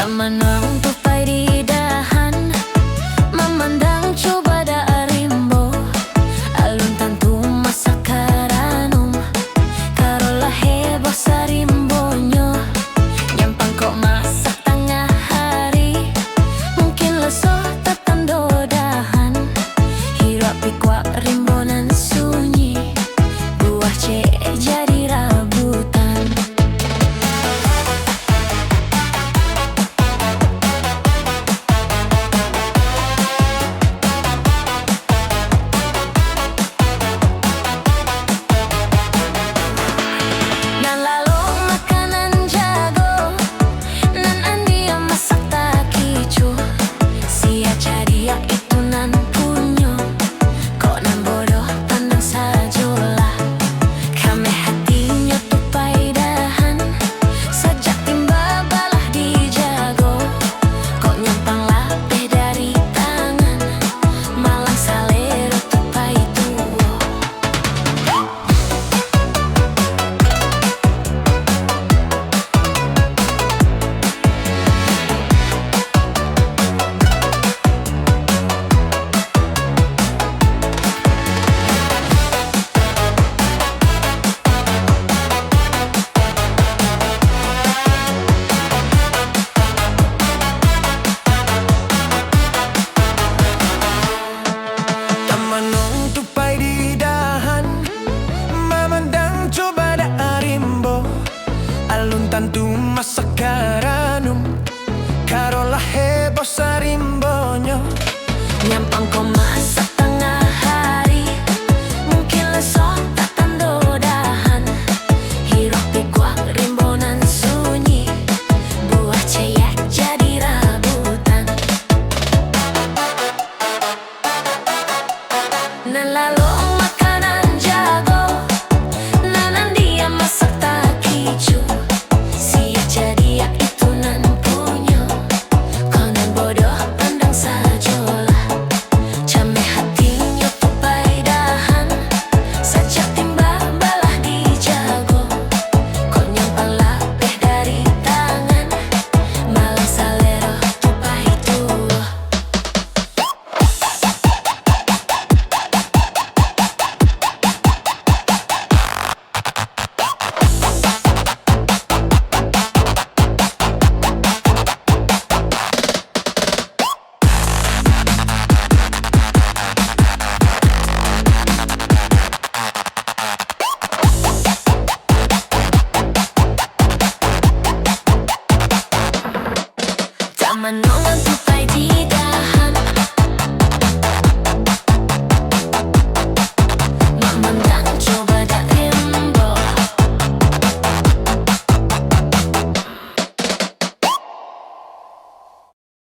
Manang tupai di dahan, memandang coba da rimbo, alun tantu masa karanum, karola heboh sarimbonyo, nyampang kok masak tengah hari, mungkin lesoh tetando dahan, hirap pikwa rimbonan sunyi, buah ce jadi rabutan. Alun tantu masa karanum, karola heboh sarimbonyo, Nyampang kom